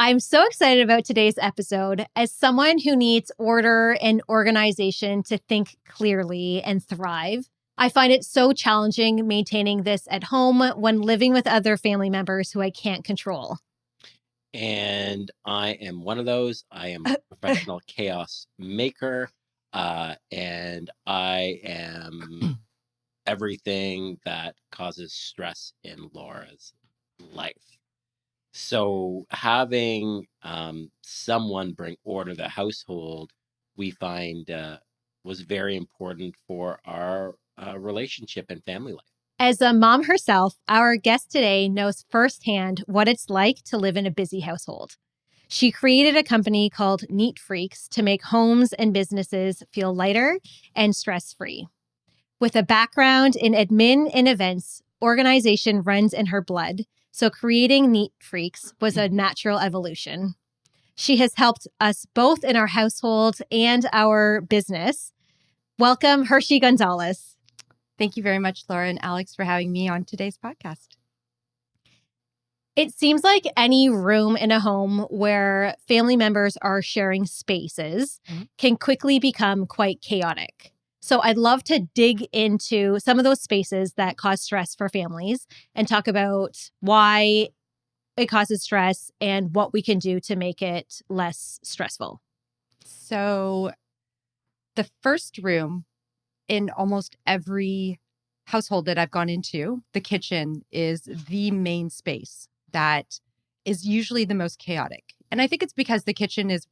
I'm so excited about today's episode. As someone who needs order and organization to think clearly and thrive, I find it so challenging maintaining this at home when living with other family members who I can't control. And I am one of those. I am a professional chaos maker, and I am everything that causes stress in Laura's life. So having someone bring order to the household, we find was very important for our relationship and family life. As a mom herself, our guest today knows firsthand what it's like to live in a busy household. She created a company called Neat Freaks to make homes and businesses feel lighter and stress-free. With a background in admin and events, organization runs in her blood, so creating Neat Freaks was a natural evolution. She has helped us both in our household and our business. Welcome, Hersey Gonzales. Thank you very much, Laura and Alex, for having me on today's podcast. It seems like any room in a home where family members are sharing spaces can quickly become quite chaotic. So I'd love to dig into some of those spaces that cause stress for families and talk about why it causes stress and what we can do to make it less stressful. So the first room in almost every household that I've gone into, the kitchen is the main space that is usually the most chaotic. And I think it's because the kitchen is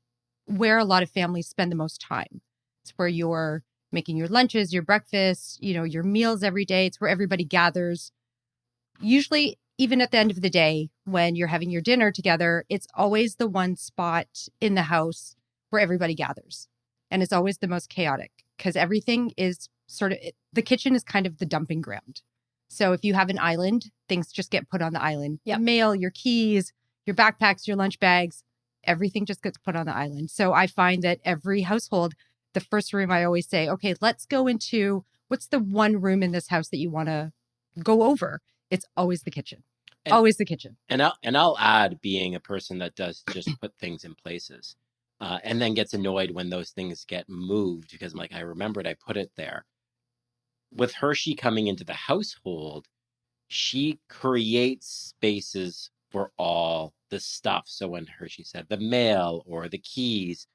where a lot of families spend the most time. It's where you're making your lunches, your breakfast, your meals every day. It's where everybody gathers. Usually, even at the end of the day, when you're having your dinner together, it's always the one spot in the house where everybody gathers. And it's always the most chaotic because everything is the kitchen is kind of the dumping ground. So if you have an island, things just get put on the island. Yep. Your mail, your keys, your backpacks, your lunch bags, everything just gets put on the island. So I find that every household, the first room I always say, okay, let's go into what's the one room in this house that you want to go over? It's always the kitchen. Always the kitchen. And I'll add, being a person that does just put things in places, and then gets annoyed when those things get moved because I'm like, I remembered I put it there. With Hersey coming into the household, she creates spaces for all the stuff. So when Hersey said the mail or the keys,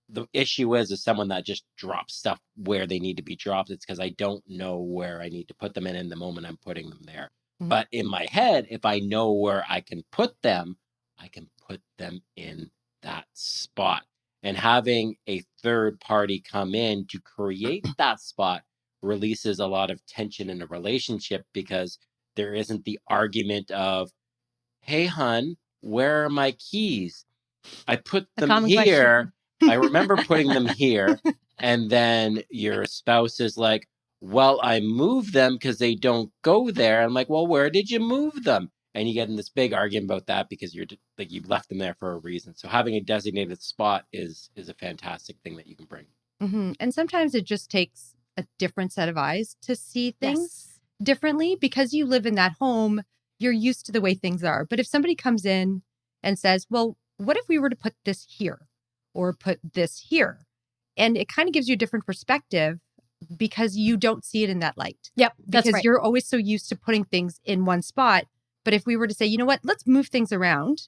the issue is someone that just drops stuff where they need to be dropped. It's because I don't know where I need to put them in the moment I'm putting them there. Mm-hmm. But in my head, if I know where I can put them, I can put them in that spot. And having a third party come in to create that spot releases a lot of tension in a relationship because there isn't the argument of, hey, hun, where are my keys? I put them here. I remember putting them here. And then your spouse is like, well, I moved them because they don't go there. I'm like, well, where did you move them? And you get in this big argument about that because you've left them there for a reason. So having a designated spot is a fantastic thing that you can bring. Mm-hmm. And sometimes it just takes a different set of eyes to see things differently because you live in that home. You're used to the way things are. But if somebody comes in and says, well, what if we were to put this here or put this here? And it kind of gives you a different perspective because you don't see it in that light. Yep. That's because right. You're always so used to putting things in one spot. But if we were to say, you know what, let's move things around,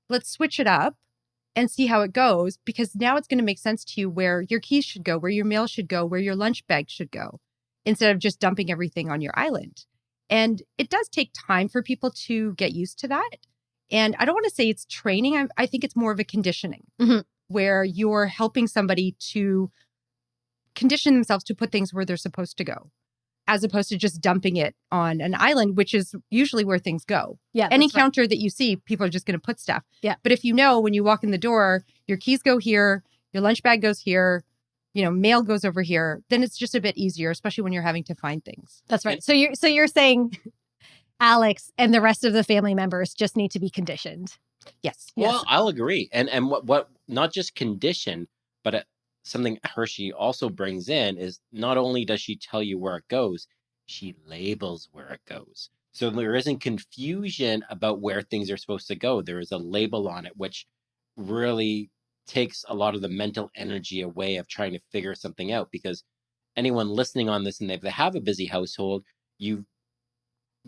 let's switch it up and see how it goes, because now it's going to make sense to you where your keys should go, where your mail should go, where your lunch bag should go, instead of just dumping everything on your island. And it does take time for people to get used to that. And I don't want to say it's training. I think it's more of a conditioning where you're helping somebody to condition themselves to put things where they're supposed to go, as opposed to just dumping it on an island, which is usually where things go. Yeah. Any counter that you see, people are just going to put stuff. Yeah. But if you know when you walk in the door, your keys go here, your lunch bag goes here, mail goes over here, then it's just a bit easier, especially when you're having to find things. That's right. So you're saying Alex and the rest of the family members just need to be conditioned. Yes. Well, I'll agree. And what not just conditioned, but something Hersey also brings in is not only does she tell you where it goes, she labels where it goes. So there isn't confusion about where things are supposed to go. There is a label on it, which really takes a lot of the mental energy away of trying to figure something out. Because anyone listening on this, and if they have a busy household, you've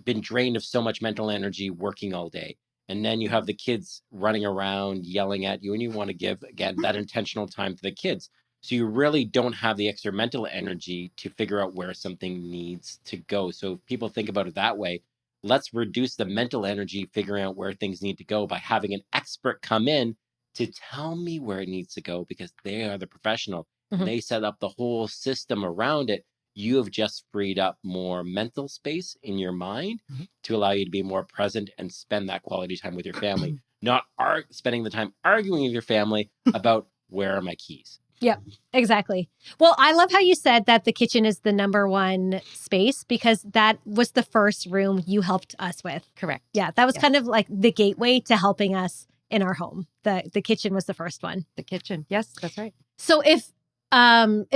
been drained of so much mental energy working all day. And then you have the kids running around yelling at you, and you want to give, again, that intentional time to the kids. So you really don't have the extra mental energy to figure out where something needs to go. So if people think about it that way, let's reduce the mental energy figuring out where things need to go by having an expert come in to tell me where it needs to go, because they are the professional and they set up the whole system around it. You have just freed up more mental space in your mind to allow you to be more present and spend that quality time with your family, not spending the time arguing with your family about where are my keys. Yeah, exactly. Well, I love how you said that the kitchen is the number one space, because that was the first room you helped us with. Correct. Yeah, that was kind of like the gateway to helping us in our home. The kitchen was the first one. The kitchen. Yes, that's right. So if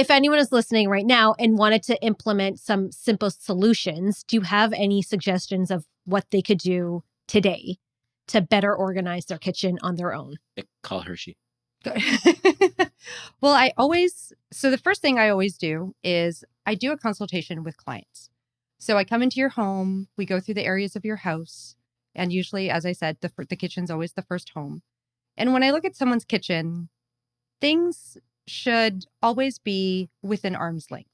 anyone is listening right now and wanted to implement some simple solutions, do you have any suggestions of what they could do today to better organize their kitchen on their own? Call Hersey. Well, so the first thing I always do is I do a consultation with clients. So I come into your home, we go through the areas of your house, and usually, as I said, the kitchen's always the first home. And when I look at someone's kitchen, things should always be within arm's length.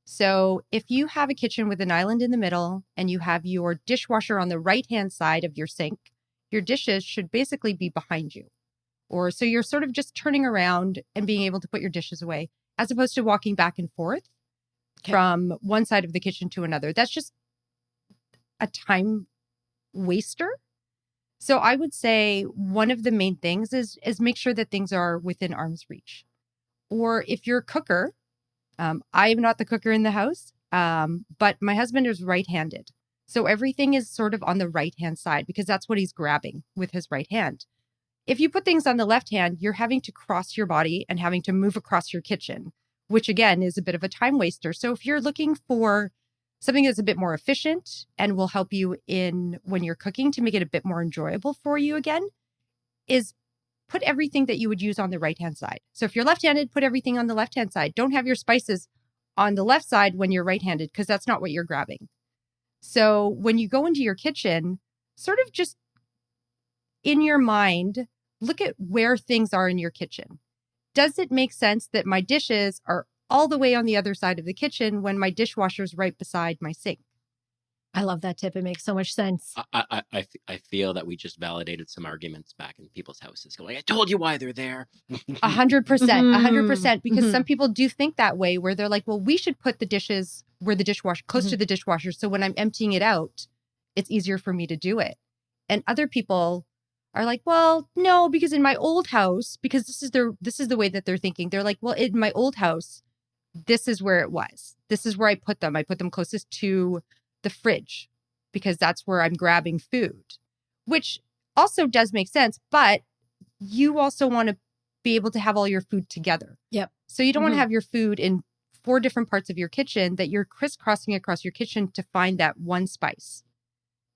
So if you have a kitchen with an island in the middle and you have your dishwasher on the right-hand side of your sink, your dishes should basically be behind you. Or so you're sort of just turning around and being able to put your dishes away, as opposed to walking back and forth from one side of the kitchen to another. That's just a time waster. So I would say one of the main things is make sure that things are within arm's reach. Or if you're a cooker, I am not the cooker in the house, but my husband is right-handed. So everything is sort of on the right-hand side because that's what he's grabbing with his right hand. If you put things on the left hand, you're having to cross your body and having to move across your kitchen, which again is a bit of a time waster. So if you're looking for something that's a bit more efficient and will help you in when you're cooking to make it a bit more enjoyable for you again, is put everything that you would use on the right-hand side. So if you're left-handed, put everything on the left-hand side. Don't have your spices on the left side when you're right-handed, because that's not what you're grabbing. So when you go into your kitchen, sort of just in your mind, look at where things are in your kitchen. Does it make sense that my dishes are all the way on the other side of the kitchen when my dishwasher's right beside my sink? I love that tip. It makes so much sense. I feel that we just validated some arguments back in people's houses going, I told you why they're there. 100%, because some people do think that way, where they're like, well, we should put the dishes where the dishwasher, close to the dishwasher. So when I'm emptying it out, it's easier for me to do it. And other people are like, well, no, because in my old house, because this is the way that they're thinking. They're like, well, in my old house, this is where it was. This is where I put them. I put them closest to the fridge because that's where I'm grabbing food, which also does make sense. But you also want to be able to have all your food together. Yep. So you don't want to have your food in 4 different parts of your kitchen that you're crisscrossing across your kitchen to find that one spice.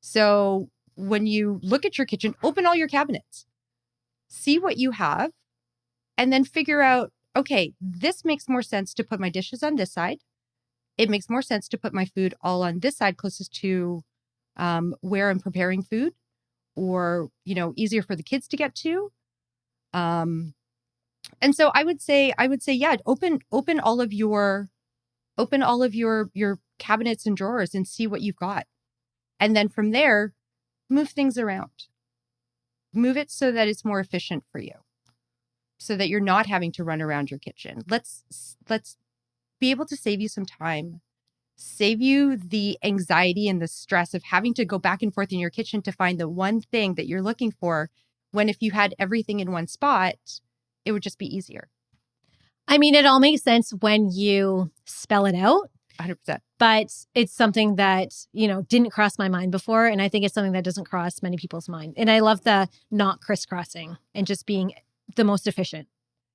So when you look at your kitchen, open all your cabinets, see what you have, and then figure out, okay, this makes more sense to put my dishes on this side. It makes more sense to put my food all on this side closest to where I'm preparing food, or, easier for the kids to get to. And so I would say, yeah, open all of your cabinets and drawers and see what you've got. And then from there, move things around. Move it so that it's more efficient for you, so that you're not having to run around your kitchen. Let's be able to save you some time, save you the anxiety and the stress of having to go back and forth in your kitchen to find the one thing that you're looking for, when if you had everything in one spot, it would just be easier. I mean, it all makes sense when you spell it out. 100%. But it's something that, didn't cross my mind before. And I think it's something that doesn't cross many people's mind. And I love the not crisscrossing and just being the most efficient.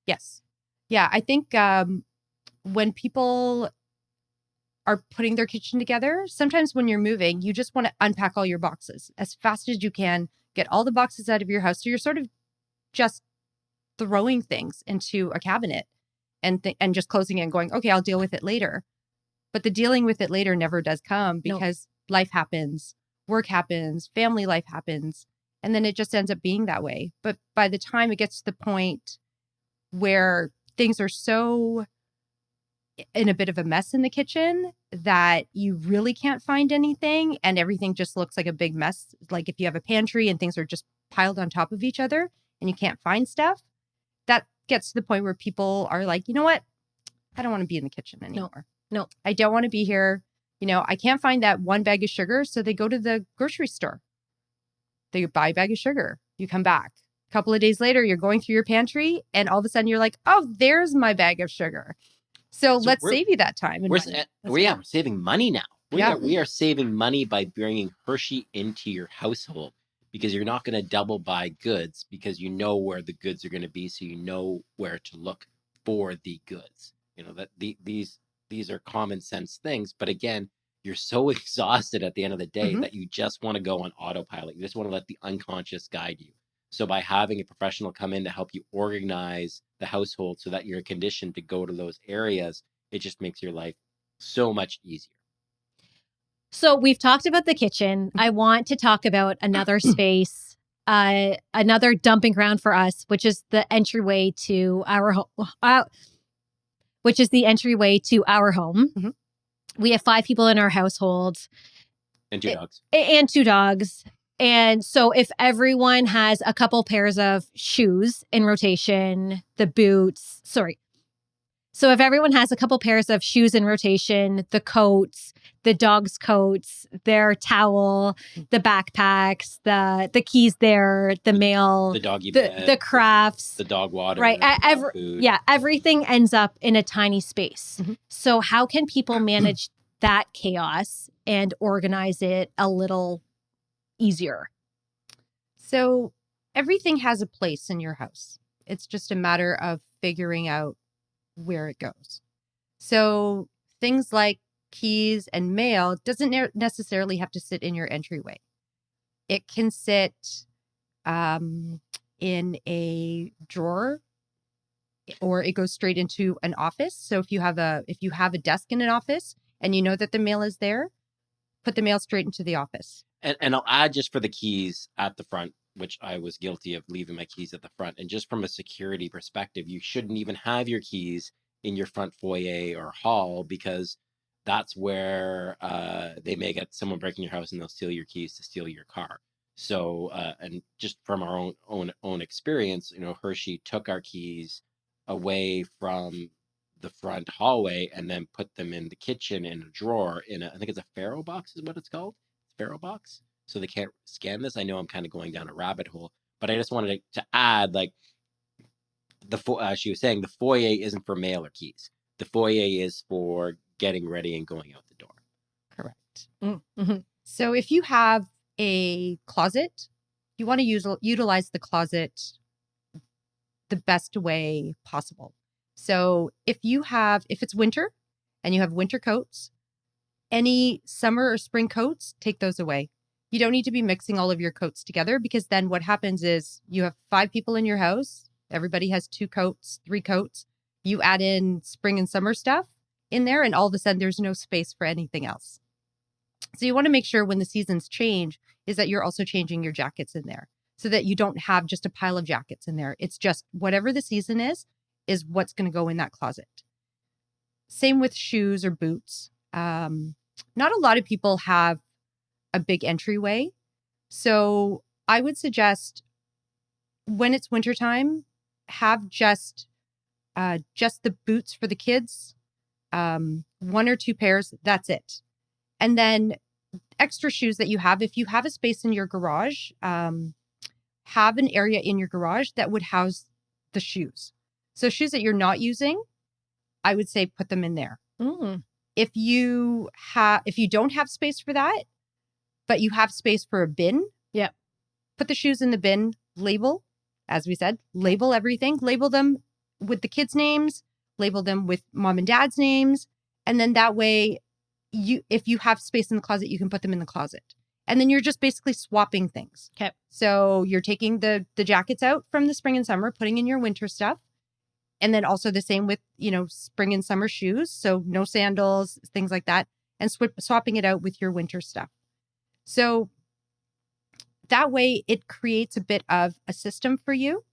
Yes. Yeah. I think when people are putting their kitchen together, sometimes when you're moving, you just want to unpack all your boxes as fast as you can, get all the boxes out of your house. So you're sort of just throwing things into a cabinet and just closing it and going, okay, I'll deal with it later. But the dealing with it later never does come because life happens, work happens, family life happens, and then it just ends up being that way. But by the time it gets to the point where things are so in a bit of a mess in the kitchen that you really can't find anything and everything just looks like a big mess, like if you have a pantry and things are just piled on top of each other and you can't find stuff, that gets to the point where people are like, you know what? I don't want to be in the kitchen anymore. No. I don't want to be here. You know, I can't find that one bag of sugar. So they go to the grocery store. They buy a bag of sugar. You come back. A couple of days later, you're going through your pantry and all of a sudden you're like, oh, there's my bag of sugar. So let's save you that time. We're saving money now. We are saving money by bringing Hershey into your household because you're not going to double buy goods because you know where the goods are going to be. So you know where to look for the goods. You know, that these are common sense things. But again, you're so exhausted at the end of the day that you just want to go on autopilot. You just want to let the unconscious guide you. So by having a professional come in to help you organize the household so that you're conditioned to go to those areas, it just makes your life so much easier. So we've talked about the kitchen. I want to talk about another space, another dumping ground for us, which is the entryway to our home. Mm-hmm. We have 5 people in our household. And 2 dogs. And 2 dogs. And so if everyone has a couple pairs of shoes in rotation, So if everyone has a couple pairs of shoes in rotation, the coats, the dog's coats, their towel, the backpacks, the keys there, the mail, the doggy bed, the crafts, the dog water, right? Food. Everything ends up in a tiny space. Mm-hmm. So how can people manage that chaos and organize it a little easier? So everything has a place in your house. It's just a matter of figuring out where it goes. So things like keys and mail doesn't necessarily have to sit in your entryway. It can sit in a drawer, or it goes straight into an office. So if you have a desk in an office and you know that the mail is there, put the mail straight into the office. And I'll add just for the keys at the front, which I was guilty of leaving my keys at the front. And just from a security perspective, you shouldn't even have your keys in your front foyer or hall because that's where they may get someone breaking your house and they'll steal your keys to steal your car. So, and just from our own experience, you know, Hershey took our keys away from the front hallway and then put them in the kitchen in a drawer I think it's a Faro box is what it's called. Faro box. So they can't scan this. I know I'm kind of going down a rabbit hole, but I just wanted to add, like, she was saying the foyer isn't for mail or keys. The foyer is for getting ready and going out the door. Correct. Mm-hmm. So if you have a closet, you want to utilize the closet the best way possible. So if it's winter and you have winter coats, any summer or spring coats, take those away. You don't need to be mixing all of your coats together because then what happens is you have 5 people in your house. Everybody has 2 coats, 3 coats. You add in spring and summer stuff in there and all of a sudden there's no space for anything else. So you want to make sure when the seasons change is that you're also changing your jackets in there so that you don't have just a pile of jackets in there. It's just whatever the season is what's going to go in that closet. Same with shoes or boots. Not a lot of people have a big entryway. So I would suggest when it's wintertime, have just the boots for the kids, 1 or 2 pairs. That's it. And then extra shoes that you have. If you have a space in your garage, have an area in your garage that would house the shoes. So shoes that you're not using, I would say put them in there. Mm. If you don't have space for that, but you have space for a bin, put the shoes in the bin, label, as we said, label everything, label them with the kids' names, label them with mom and dad's names. And then that way if you have space in the closet, you can put them in the closet. And then you're just basically swapping things. Okay. So you're taking the jackets out from the spring and summer, putting in your winter stuff. And then also the same with, spring and summer shoes. So no sandals, things like that, and swapping it out with your winter stuff. So that way it creates a bit of a system for you,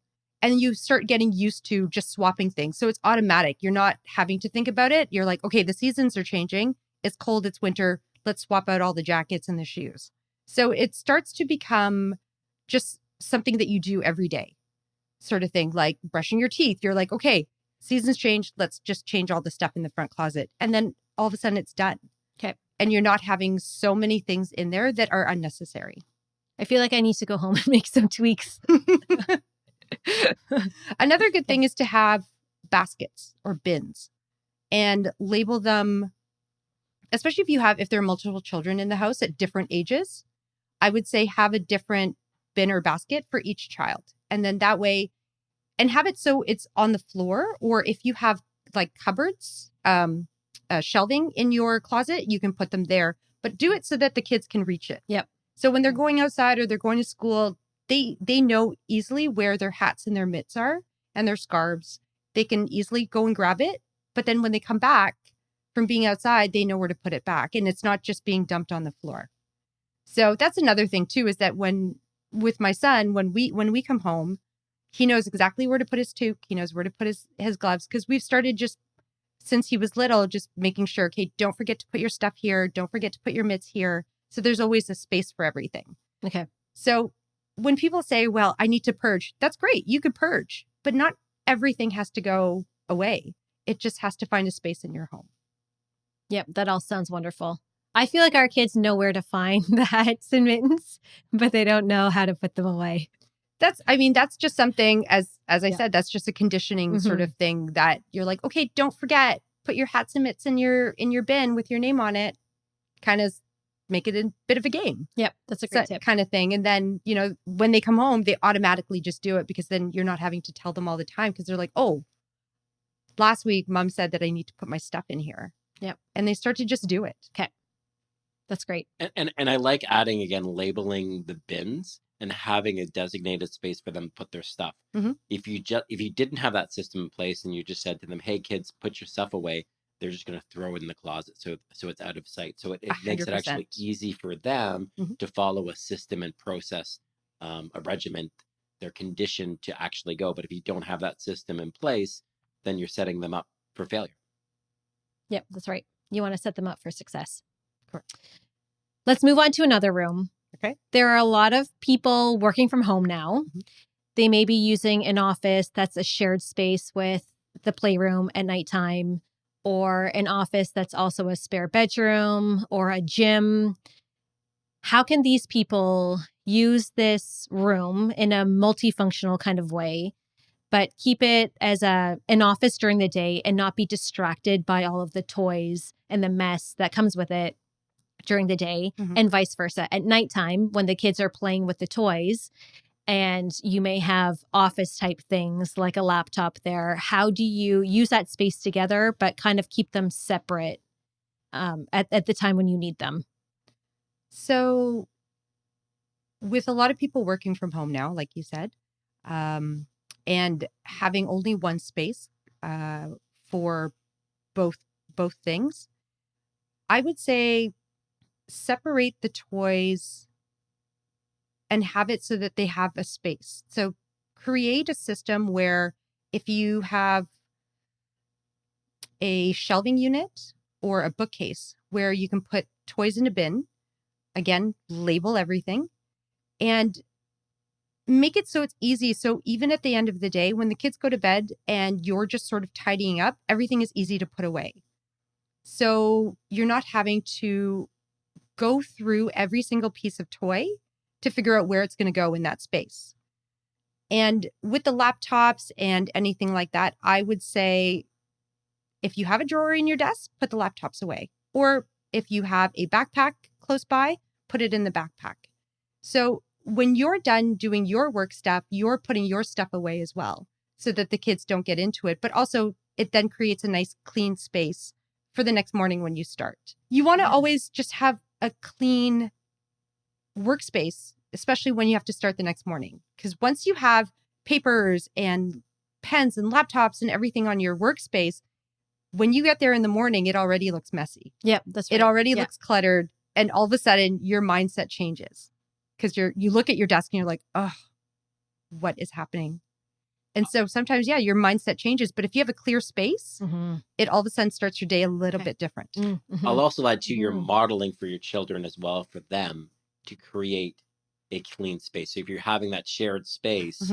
and you start getting used to just swapping things. So it's automatic. You're not having to think about it. You're like, okay, the seasons are changing. It's cold, it's winter. Let's swap out all the jackets and the shoes. So it starts to become just something that you do every day, sort of thing, like brushing your teeth. You're like, okay, seasons change. Let's just change all the stuff in the front closet. And then all of a sudden it's done. Okay. And you're not having so many things in there that are unnecessary. I feel like I need to go home and make some tweaks. Another good thing is to have baskets or bins and label them, especially if there are multiple children in the house at different ages. I would say have a different bin or basket for each child. And then that way, and have it so it's on the floor, or if you have like cupboards, shelving in your closet, you can put them there, but do it so that the kids can reach it. Yep. So when they're going outside or they're going to school, they know easily where their hats and their mitts are and their scarves. They can easily go and grab it. But then when they come back from being outside, they know where to put it back. And it's not just being dumped on the floor. So that's another thing too, is that with my son, when we come home, he knows exactly where to put his toque. He knows where to put his gloves, because we've started just since he was little, just making sure, okay, don't forget to put your stuff here. Don't forget to put your mitts here. So there's always a space for everything. Okay. So when people say, well, I need to purge, that's great. You could purge, but not everything has to go away. It just has to find a space in your home. Yep. That all sounds wonderful. I feel like our kids know where to find the hats and mittens, but they don't know how to put them away. That's just something, as I said, that's just a conditioning sort of thing that you're like, okay, don't forget, put your hats and mitts in your bin with your name on it. Kind of make it a bit of a game. Yep. That's a great tip. Kind of thing. And then, when they come home, they automatically just do it, because then you're not having to tell them all the time, because they're like, oh, last week mom said that I need to put my stuff in here. Yep. And they start to just do it. Okay. That's great. And I like adding, again, labeling the bins and having a designated space for them to put their stuff. Mm-hmm. If you didn't have that system in place and you just said to them, hey, kids, put your stuff away, they're just going to throw it in the closet. So it's out of sight. So it makes it actually easy for them to follow a system and process a regimen. They're conditioned to actually go. But if you don't have that system in place, then you're setting them up for failure. Yep, that's right. You want to set them up for success. Correct. Let's move on to another room. Okay. There are a lot of people working from home now. Mm-hmm. They may be using an office that's a shared space with the playroom at nighttime, or an office that's also a spare bedroom or a gym. How can these people use this room in a multifunctional kind of way, but keep it as an office during the day and not be distracted by all of the toys and the mess that comes with it during the day, and vice versa? At nighttime, when the kids are playing with the toys and you may have office type things like a laptop there, how do you use that space together but kind of keep them separate at the time when you need them? So with a lot of people working from home now, like you said, and having only one space for both things, I would say separate the toys and have it so that they have a space. So create a system where if you have a shelving unit or a bookcase where you can put toys in a bin, again, label everything and make it so it's easy. So even at the end of the day, when the kids go to bed and you're just sort of tidying up, everything is easy to put away. So you're not having to go through every single piece of toy to figure out where it's going to go in that space. And with the laptops and anything like that, I would say if you have a drawer in your desk, put the laptops away. Or if you have a backpack close by, put it in the backpack. So when you're done doing your work stuff, you're putting your stuff away as well, so that the kids don't get into it. But also it then creates a nice clean space for the next morning when you start. You want to always just have a clean workspace, especially when you have to start the next morning. Because once you have papers and pens and laptops and everything on your workspace, when you get there in the morning, it already looks messy. Yep, that's right. It already looks cluttered. And all of a sudden, your mindset changes because you look at your desk and you're like, oh, what is happening? And so sometimes, your mindset changes. But if you have a clear space, it all of a sudden starts your day a little bit different. I'll also add to your modeling for your children as well, for them to create a clean space. So if you're having that shared space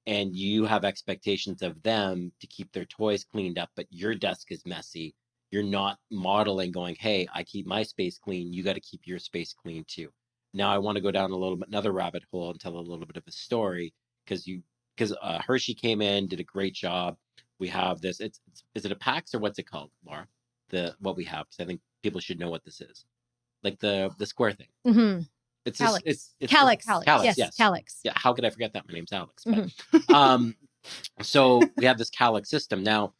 and you have expectations of them to keep their toys cleaned up, but your desk is messy, you're not modeling going, hey, I keep my space clean. You got to keep your space clean too. Now I want to go down a little bit, another rabbit hole and tell a little bit of a story because Hersey came in, did a great job. We have this, is it a PAX or what's it called, Laura? What we have, because I think people should know what this is. Like the square thing. It's Calyx. It's Calyx. Calyx. Yes. Calyx. Yeah. How could I forget that? My name's Alex. But, so we have this Calyx system. Now,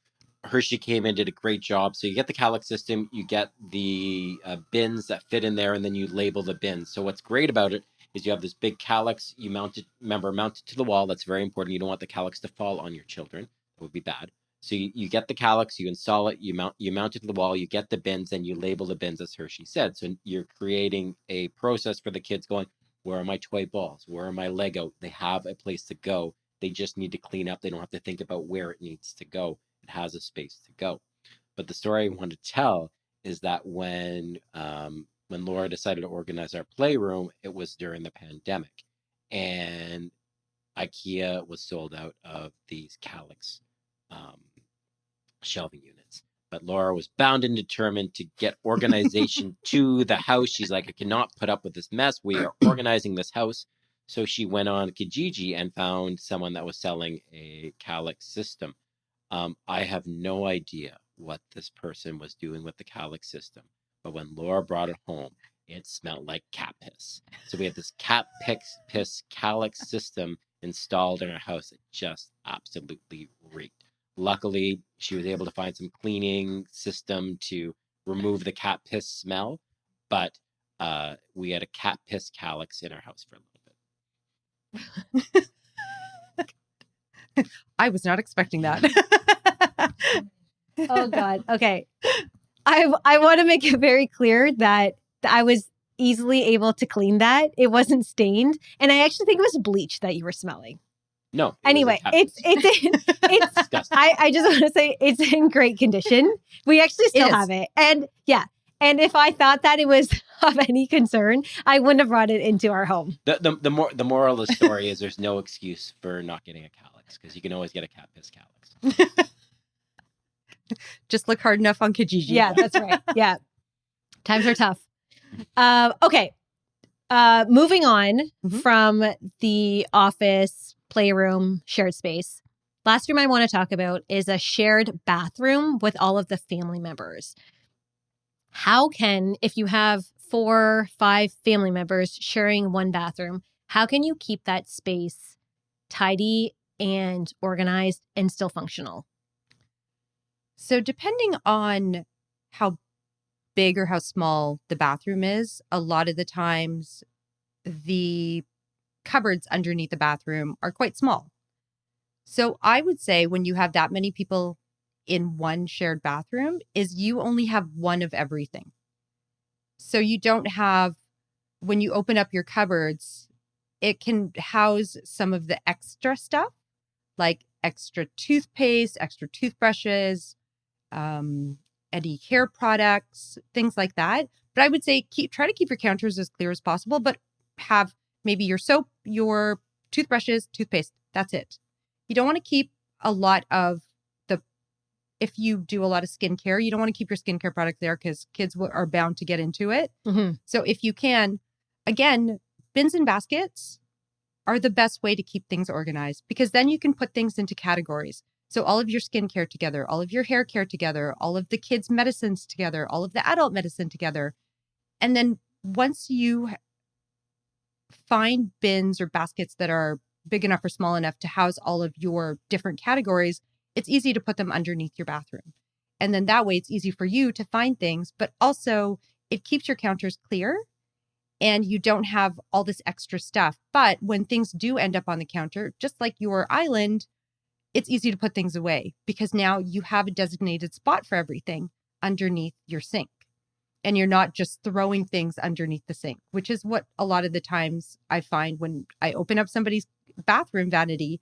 Hersey came in, did a great job. So you get the Calyx system, you get the bins that fit in there, and then you label the bins. So what's great about it is you have this big Calyx, you mount it to the wall. That's very important. You don't want the Calyx to fall on your children. That would be bad. So you get the Calyx, you install it, you mount it to the wall, you get the bins, and you label the bins as Hersey said. So you're creating a process for the kids going, where are my toy balls? Where are my Lego? They have a place to go. They just need to clean up. They don't have to think about where it needs to go. It has a space to go. But the story I want to tell is that when Laura decided to organize our playroom, it was during the pandemic. And IKEA was sold out of these Calyx shelving units. But Laura was bound and determined to get organization to the house. She's like, I cannot put up with this mess. We are organizing this house. So she went on Kijiji and found someone that was selling a Calyx system. I have no idea what this person was doing with the Calyx system. But when Laura brought it home, it smelled like cat piss. So we had this cat piss Calyx system installed in our house. It just absolutely reeked. Luckily, she was able to find some cleaning system to remove the cat piss smell, but we had a cat piss Calyx in our house for a little bit. I was not expecting that. Oh God. Okay. I want to make it very clear that I was easily able to clean that. It wasn't stained, and I actually think it was bleach that you were smelling. No. Anyway, it's disgusting. I just want to say it's in great condition. We actually still have it. And and if I thought that it was of any concern, I wouldn't have brought it into our home. The moral of the story is there's no excuse for not getting a Calyx, because you can always get a cat piss Calyx. Just look hard enough on Kijiji. Yeah, that's right. Yeah. Times are tough. Okay. Moving on from the office, playroom, shared space. Last room I want to talk about is a shared bathroom with all of the family members. How can, if you have 4, 5 family members sharing one bathroom, how can you keep that space tidy and organized and still functional? So depending on how big or how small the bathroom is, a lot of the times the cupboards underneath the bathroom are quite small. So I would say when you have that many people in one shared bathroom is you only have one of everything. So you don't have, when you open up your cupboards, it can house some of the extra stuff, like extra toothpaste, extra toothbrushes, any hair products, things like that. But I would say try to keep your counters as clear as possible, but have maybe your soap, your toothbrushes, toothpaste. That's it. You don't want to keep a lot of if you do a lot of skincare, you don't want to keep your skincare products there because kids are bound to get into it. So if you can, again, bins and baskets are the best way to keep things organized, because then you can put things into categories. So all of your skincare together, all of your hair care together, all of the kids' medicines together, all of the adult medicine together. And then once you find bins or baskets that are big enough or small enough to house all of your different categories, it's easy to put them underneath your bathroom. And then that way it's easy for you to find things, but also it keeps your counters clear and you don't have all this extra stuff. But when things do end up on the counter, just like your island, it's easy to put things away because now you have a designated spot for everything underneath your sink. And you're not just throwing things underneath the sink, which is what a lot of the times I find when I open up somebody's bathroom vanity,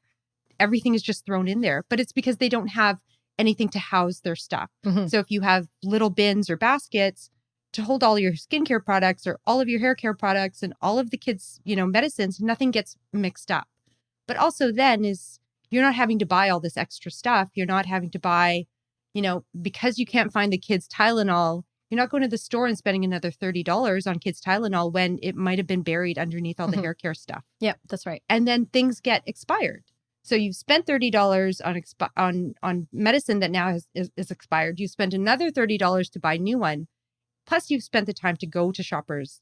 everything is just thrown in there. But it's because they don't have anything to house their stuff. Mhm. So if you have little bins or baskets to hold all your skincare products or all of your hair care products and all of the kids', medicines, nothing gets mixed up. But also then is you're not having to buy all this extra stuff. You're not having to buy, because you can't find the kids' Tylenol, you're not going to the store and spending another $30 on kids' Tylenol when it might have been buried underneath all the Mhm. hair care stuff. Yep, that's right. And then things get expired. So you've spent $30 on medicine that now is expired. You spent another $30 to buy a new one. Plus you've spent the time to go to Shoppers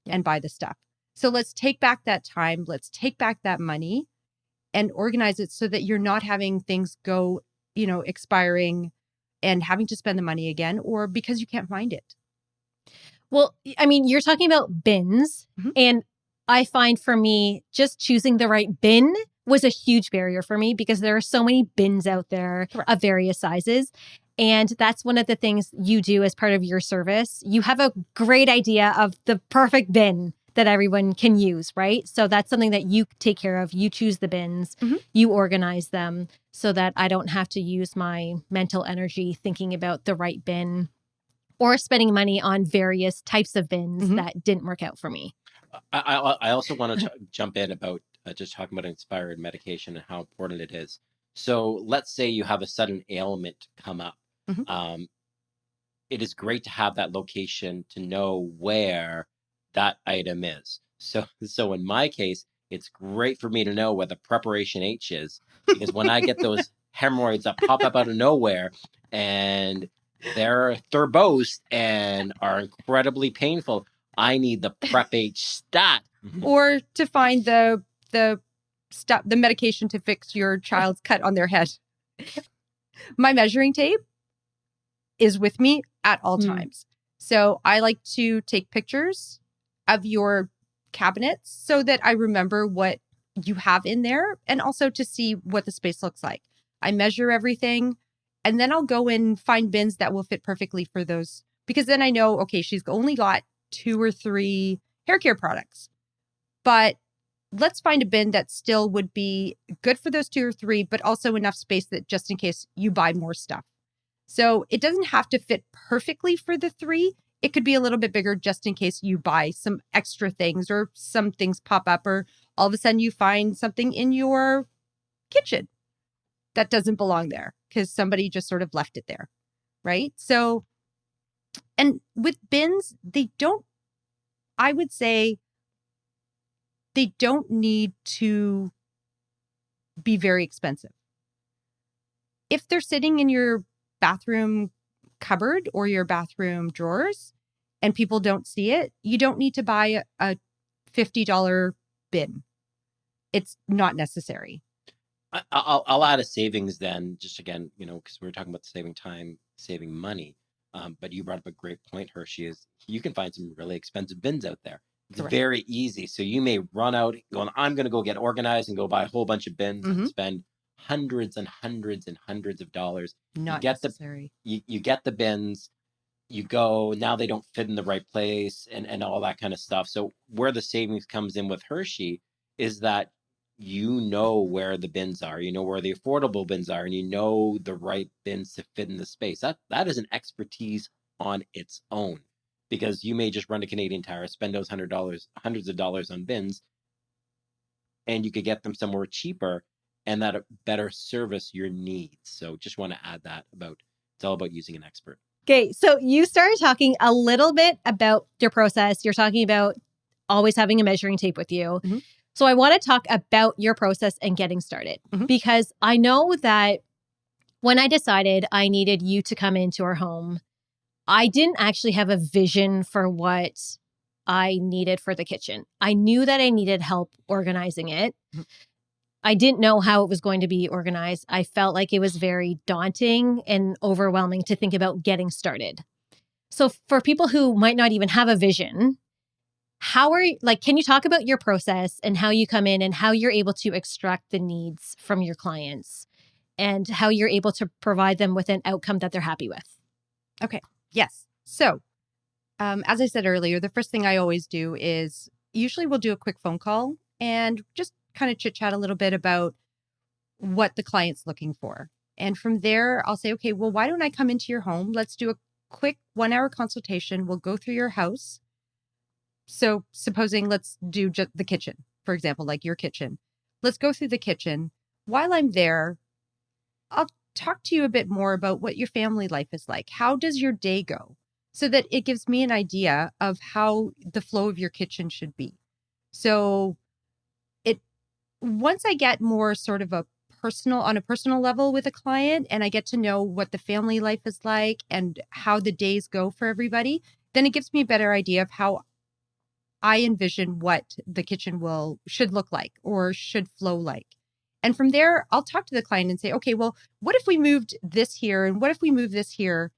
and buy the stuff. So let's take back that time. Let's take back that money and organize it so that you're not having things go, expiring and having to spend the money again, or because you can't find it. Well, I mean, you're talking about bins, Mhm. and I find for me, just choosing the right bin was a huge barrier for me because there are so many bins out there Correct. of various sizes. And that's one of the things you do as part of your service. You have a great idea of the perfect bin that everyone can use, right? So that's something that you take care of. You choose the bins, Mhm. you organize them so that I don't have to use my mental energy thinking about the right bin or spending money on various types of bins Mhm. that didn't work out for me. I also want to jump in about just talking about inspired medication and how important it is. So let's say you have a sudden ailment come up. Mhm. It is great to have that location to know where that item is. So in my case, it's great for me to know where the preparation H is because when I get those hemorrhoids that pop up out of nowhere and they're verbose and are incredibly painful, I need the prep H stat. Or to find the stuff, the medication to fix your child's cut on their head. My measuring tape is with me at all Mm. times. So I like to take pictures of your cabinets so that I remember what you have in there and also to see what the space looks like. I measure everything and then I'll go and find bins that will fit perfectly for those because then I know, okay, she's only got 2 or 3 hair care products. But let's find a bin that still would be good for those 2 or 3, but also enough space that just in case you buy more stuff. So it doesn't have to fit perfectly for the 3. It could be a little bit bigger just in case you buy some extra things or some things pop up or all of a sudden you find something in your kitchen that doesn't belong there because somebody just sort of left it there. Right. So, and with bins, I would say they don't need to be very expensive. If they're sitting in your bathroom cupboard or your bathroom drawers and people don't see it, you don't need to buy a $50 bin. It's not necessary. I'll add a savings then, just again, because we were talking about saving time, saving money. But you brought up a great point, Hershey, is you can find some really expensive bins out there. It's Correct. very easy. So you may run out going, I'm going to go get organized and go buy a whole bunch of bins and Mhm. spend hundreds and hundreds and hundreds of dollars. Not get necessary. You get the bins, you go, now they don't fit in the right place and all that kind of stuff. So where the savings comes in with Hershey is that you know where the bins are, you know where the affordable bins are, and you know the right bins to fit in the space. That is an expertise on its own because you may just run to Canadian Tire, spend those hundreds of dollars on bins, and you could get them somewhere cheaper and that better service your needs. So just want to add that about it's all about using an expert. Okay, so you started talking a little bit about your process. You're talking about always having a measuring tape with you. Mhm. So I want to talk about your process and getting started Mhm. because I know that when I decided I needed you to come into our home, I didn't actually have a vision for what I needed for the kitchen. I knew that I needed help organizing it. Mhm. I didn't know how it was going to be organized. I felt like it was very daunting and overwhelming to think about getting started. So for people who might not even have a vision, can you talk about your process and how you come in and how you're able to extract the needs from your clients and how you're able to provide them with an outcome that they're happy with? Okay. Yes. So, as I said earlier, the first thing I always do is usually we'll do a quick phone call and just kind of chit chat a little bit about what the client's looking for. And from there, I'll say, okay, well, why don't I come into your home? Let's do a quick 1 hour consultation. We'll go through your house. So supposing let's do just the kitchen, for example, like your kitchen. Let's go through the kitchen. While I'm there, I'll talk to you a bit more about what your family life is like. How does your day go? So that it gives me an idea of how the flow of your kitchen should be. So once I get more sort of on a personal level with a client and I get to know what the family life is like and how the days go for everybody, then it gives me a better idea of how I envision what the kitchen should look like or should flow like. And from there, I'll talk to the client and say, okay, well, what if we moved this here? And what if we move this here,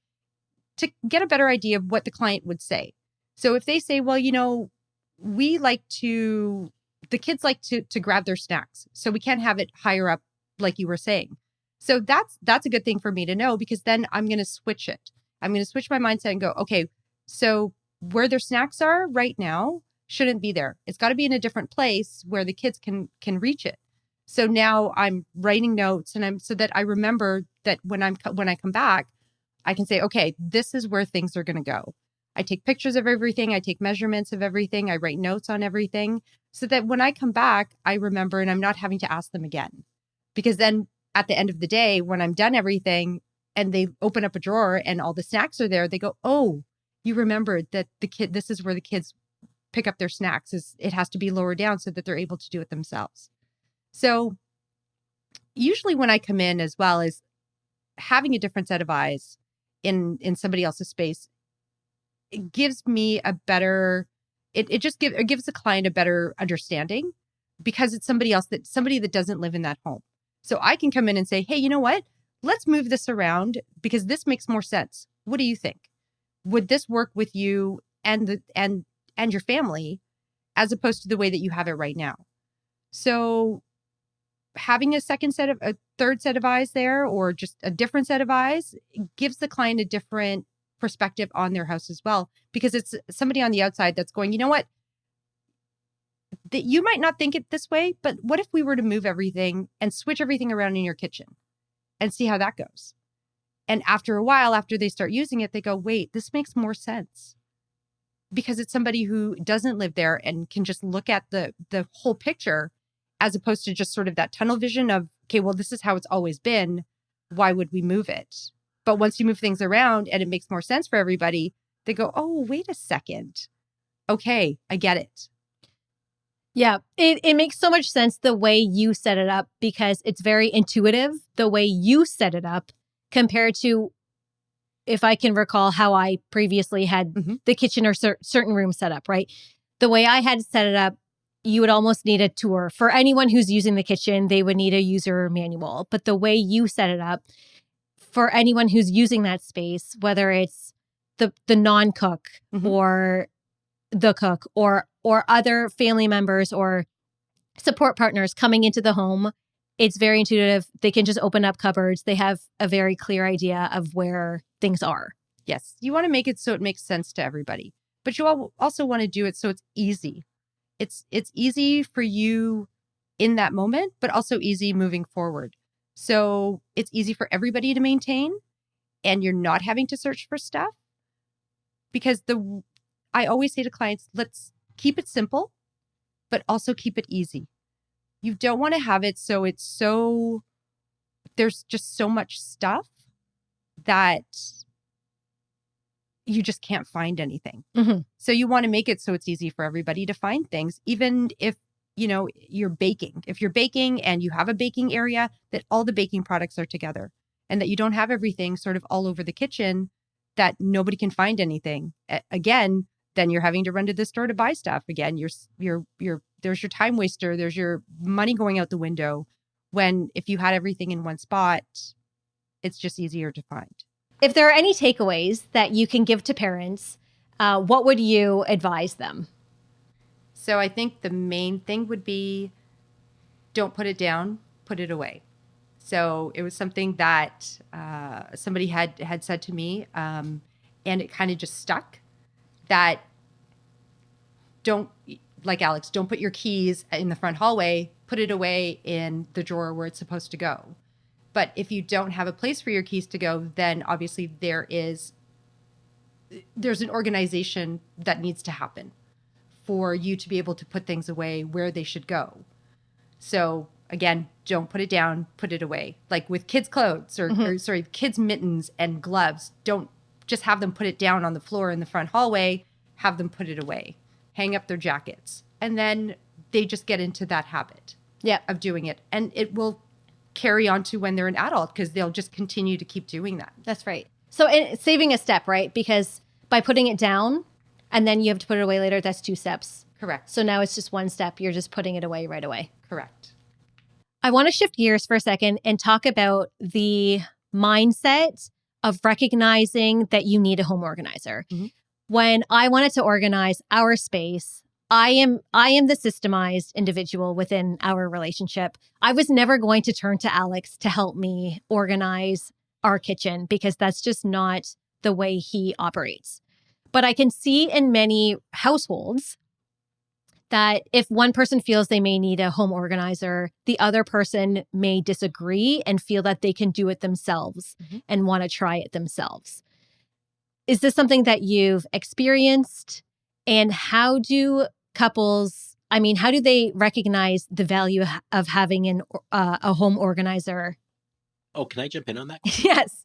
to get a better idea of what the client would say? So if they say, well, the kids like to grab their snacks, so we can't have it higher up like you were saying. So that's a good thing for me to know, because then I'm going to switch it. I'm going to switch my mindset and go, okay, so where their snacks are right now shouldn't be there. It's got to be in a different place where the kids can reach it. So now I'm writing notes so that I remember that when I come back, I can say, okay, this is where things are going to go. I take pictures of everything. I take measurements of everything. I write notes on everything so that when I come back, I remember and I'm not having to ask them again. Because then at the end of the day, when I'm done everything and they open up a drawer and all the snacks are there, they go, oh, you remembered that this is where the kids pick up their snacks. It has to be lower down so that they're able to do it themselves. So usually when I come in, as well as having a different set of eyes in somebody else's space, it gives me a better, it gives the client a better understanding, because it's somebody that doesn't live in that home. So I can come in and say, hey, you know what? Let's move this around because this makes more sense. What do you think? Would this work with you and your family, as opposed to the way that you have it right now? So having a third set of eyes there, or just a different set of eyes, gives the client a different perspective on their house as well, because it's somebody on the outside that's going, you know what, that you might not think it this way, but what if we were to move everything and switch everything around in your kitchen and see how that goes? And after a while, after they start using it, they go, wait, this makes more sense, because it's somebody who doesn't live there and can just look at the whole picture, as opposed to just sort of that tunnel vision of, okay, well, this is how it's always been. Why would we move it? But once you move things around and it makes more sense for everybody, they go, oh, wait a second. Okay, I get it. Yeah, it makes so much sense the way you set it up, because it's very intuitive the way you set it up compared to, if I can recall, how I previously had the kitchen or certain rooms set up, right? The way I had set it up, you would almost need a tour. For anyone who's using the kitchen, they would need a user manual. But the way you set it up, for anyone who's using that space, whether it's the non-cook or the cook or other family members or support partners coming into the home, it's very intuitive. They can just open up cupboards. They have a very clear idea of where things are. Yes. You want to make it so it makes sense to everybody, but you also want to do it so it's easy. It's easy for you in that moment, but also easy moving forward. So it's easy for everybody to maintain, and you're not having to search for stuff, because I always say to clients, let's keep it simple, but also keep it easy. You don't want to have it so there's just so much stuff that you just can't find anything. So you want to make it so it's easy for everybody to find things, even if, you're baking. If you're baking and you have a baking area, that all the baking products are together, and that you don't have everything sort of all over the kitchen that nobody can find anything. Again, then you're having to run to the store to buy stuff. Again, there's your time waster. There's your money going out the window. when if you had everything in one spot, it's just easier to find. If there are any takeaways that you can give to parents, what would you advise them? So I think the main thing would be don't put it down, put it away. So it was something that somebody had said to me, and it kind of just stuck, that don't, like Alex, don't put your keys in the front hallway, put it away in the drawer where it's supposed to go. But if you don't have a place for your keys to go, then obviously there's an organization that needs to happen for you to be able to put things away where they should go. So again, don't put it down, put it away. Like with kids' clothes or kids' mittens and gloves, don't just have them put it down on the floor in the front hallway, have them put it away, hang up their jackets. And then they just get into that habit of doing it. And it will carry on to when they're an adult because they'll just continue to keep doing that. That's right. So saving a step, right? Because by putting it down and then you have to put it away later, that's 2 steps. Correct. So now it's just 1 step. You're just putting it away right away. Correct. I want to shift gears for a second and talk about the mindset of recognizing that you need a home organizer. Mm-hmm. When I wanted to organize our space, I am the systemized individual within our relationship. I was never going to turn to Alex to help me organize our kitchen because that's just not the way he operates. But I can see in many households that if one person feels they may need a home organizer, the other person may disagree and feel that they can do it themselves and want to try it themselves. Is this something that you've experienced? And how do couples, how do they recognize the value of having a home organizer? Oh, can I jump in on that? Yes.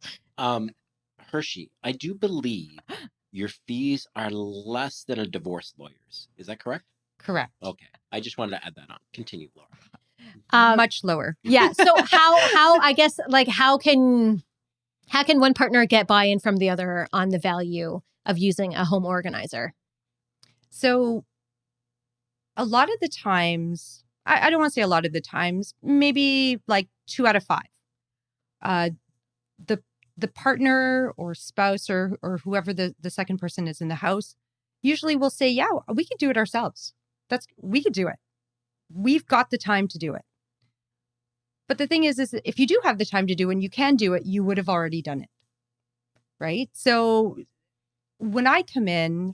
Hersey, I do believe your fees are less than a divorce lawyer's. Is that correct? Correct. Okay. I just wanted to add that on. Continue, Laura. Much lower. Yeah. So how I guess, like, how can one partner get buy-in from the other on the value of using a home organizer? So a lot of the times, I don't want to say a lot of the times, maybe like 2 out of 5. The partner or spouse or whoever the second person is in the house usually will say, yeah, we can do it ourselves. We could do it. We've got the time to do it. But the thing is if you do have the time to do it and you can do it, you would have already done it. Right? So when I come in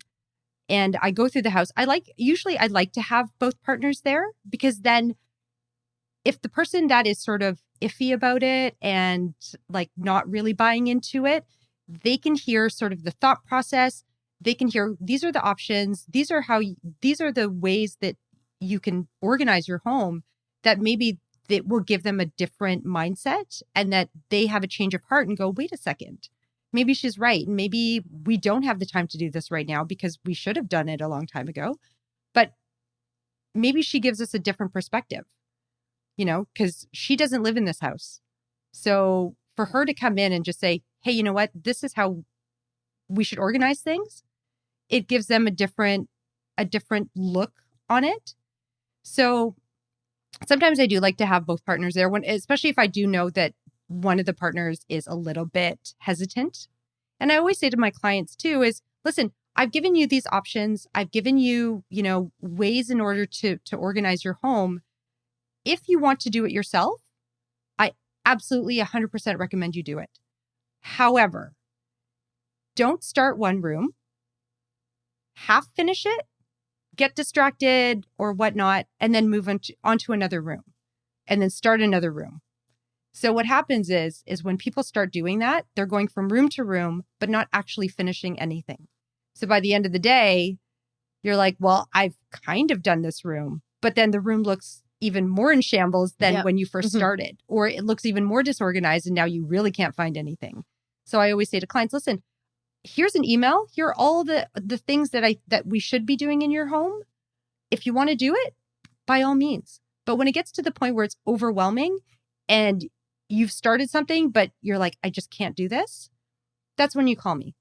and I go through the house, I'd like to have both partners there, because then if the person that is sort of iffy about it and like not really buying into it, they can hear sort of the thought process. They can hear, these are the options. These are the ways that you can organize your home, that maybe that will give them a different mindset, and that they have a change of heart and go, wait a second, maybe she's right. Maybe we don't have the time to do this right now because we should have done it a long time ago. But maybe she gives us a different perspective, because she doesn't live in this house. So for her to come in and just say, hey, you know what, this is how we should organize things, it gives them a different look on it. So sometimes I do like to have both partners there, especially if I do know that one of the partners is a little bit hesitant. And I always say to my clients too is, listen, I've given you these options. I've given you, ways in order to organize your home. If you want to do it yourself, I absolutely 100% recommend you do it. However, don't start one room, half finish it, get distracted or whatnot, and then move onto another room and then start another room. So what happens is when people start doing that, they're going from room to room, but not actually finishing anything. So by the end of the day, you're like, well, I've kind of done this room, but then the room looks even more in shambles than when you first started, or it looks even more disorganized and now you really can't find anything. So I always say to clients, listen, here's an email. Here are all the things that we should be doing in your home. If you want to do it, by all means. But when it gets to the point where it's overwhelming and you've started something, but you're like, I just can't do this, that's when you call me.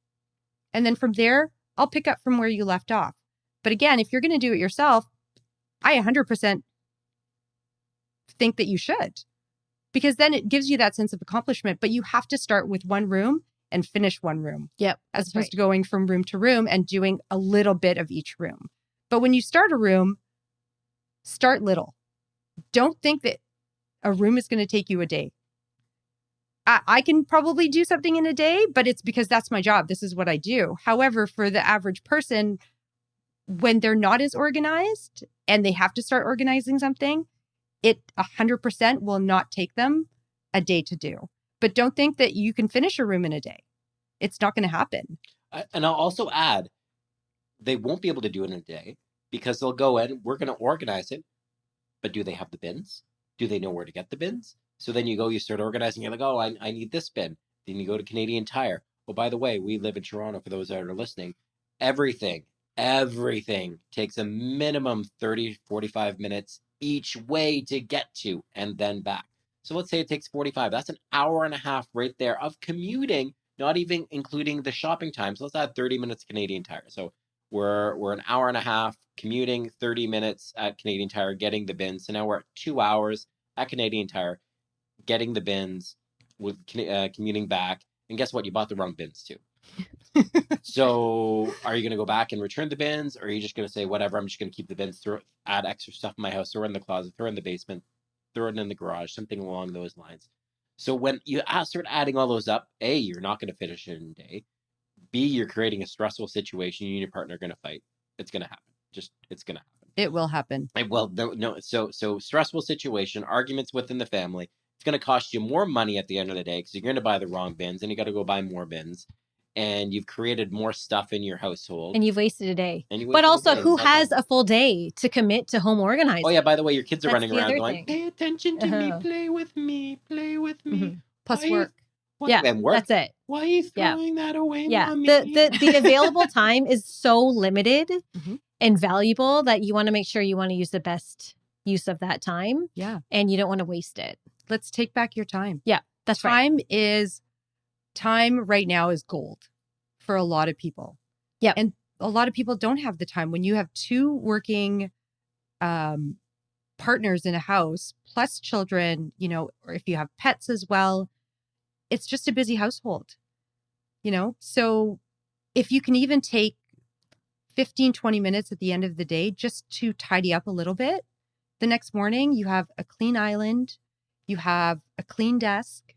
And then from there, I'll pick up from where you left off. But again, if you're going to do it yourself, I 100% think that you should. because then it gives you that sense of accomplishment. But you have to start with one room and finish one room. Yep. As opposed to going from room to room and doing a little bit of each room. But when you start a room, start little. Don't think that a room is going to take you a day. I can probably do something in a day, but it's because that's my job. This is what I do. However, for the average person, when they're not as organized and they have to start organizing something, it 100% will not take them a day to do. But don't think that you can finish a room in a day. It's not going to happen. And I'll also add, they won't be able to do it in a day because they'll go in, we're going to organize it, but do they have the bins? Do they know where to get the bins? So then you start organizing. You're like, oh, I need this bin. Then you go to Canadian Tire. Oh, by the way, we live in Toronto for those that are listening. Everything takes a minimum 30, 45 minutes each way to get to and then back. So let's say it takes 45. That's an hour and a half right there of commuting, not even including the shopping time. So let's add 30 minutes Canadian Tire. So we're an hour and a half commuting, 30 minutes at Canadian Tire getting the bins. So now we're at 2 hours at Canadian Tire getting the bins with commuting back. And guess what? You bought the wrong bins too. So are you going to go back and return the bins? Or are you just going to say, whatever, I'm just going to keep the bins, add extra stuff in my house, throw it in the closet, throw it in the basement, throw it in the garage, something along those lines. So when you start adding all those up, A, you're not going to finish it in a day. B, you're creating a stressful situation. You and your partner are going to fight. It's going to happen. It's going to happen. It will happen. Well, no. So stressful situation, arguments within the family. It's going to cost you more money at the end of the day because you're going to buy the wrong bins and you got to go buy more bins. And you've created more stuff in your household. And you've wasted a day. But also, who has a full day to commit to home organizing? Oh, yeah. By the way, your kids are running around going, thing. pay attention to me, play with me. Mm-hmm. Plus work. And work? That's it. Why are you throwing that away, Mommy? The available time is so limited and valuable that you want to make sure you want to use the best use of that time. Yeah. And you don't want to waste it. Let's take back your time. Yeah, that's right. Time right now is gold for a lot of people. Yeah. And a lot of people don't have the time. When you have two working partners in a house, plus children, or if you have pets as well, it's just a busy household, So if you can even take 15, 20 minutes at the end of the day just to tidy up a little bit, the next morning you have a clean island, you have a clean desk.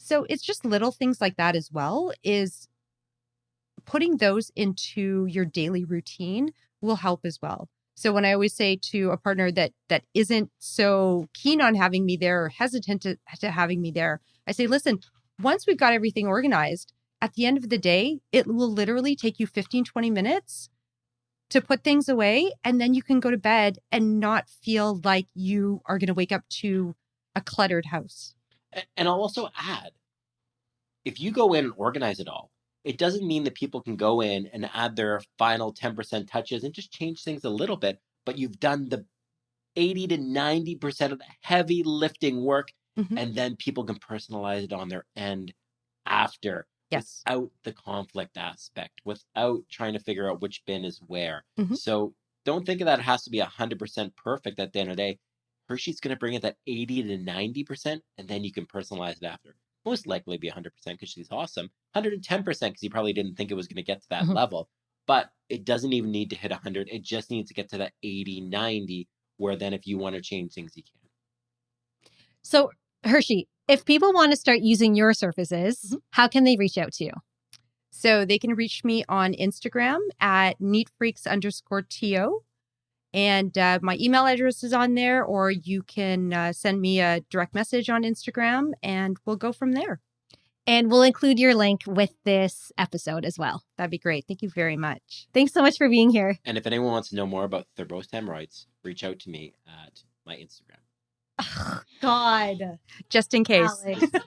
So it's just little things like that as well, is putting those into your daily routine will help as well. So when I always say to a partner that isn't so keen on having me there or hesitant to having me there, I say, listen, once we've got everything organized, at the end of the day, it will literally take you 15, 20 minutes to put things away. And then you can go to bed and not feel like you are going to wake up to a cluttered house. And I'll also add, if you go in and organize it all, it doesn't mean that people can go in and add their final 10% touches and just change things a little bit, but you've done the 80 to 90% of the heavy lifting work, and then people can personalize it on their end after. Yes. Without the conflict aspect, without trying to figure out which bin is where. So don't think of that it has to be 100% perfect at the end of the day. Hershey's going to bring it that 80 to 90%, and then you can personalize it after. Most likely be 100% because she's awesome. 110% because you probably didn't think it was going to get to that level. But it doesn't even need to hit 100. It just needs to get to that 80, 90, where then if you want to change things, you can. So, Hershey, if people want to start using your services, how can they reach out to you? So they can reach me on Instagram at neatfreaks_TO. And my email address is on there, or you can send me a direct message on Instagram and we'll go from there. And we'll include your link with this episode as well. That'd be great. Thank you very much. Thanks so much for being here. And if anyone wants to know more about Thurbo's hemorrhoids, reach out to me at my Instagram. Oh, God. Just in case. Alex.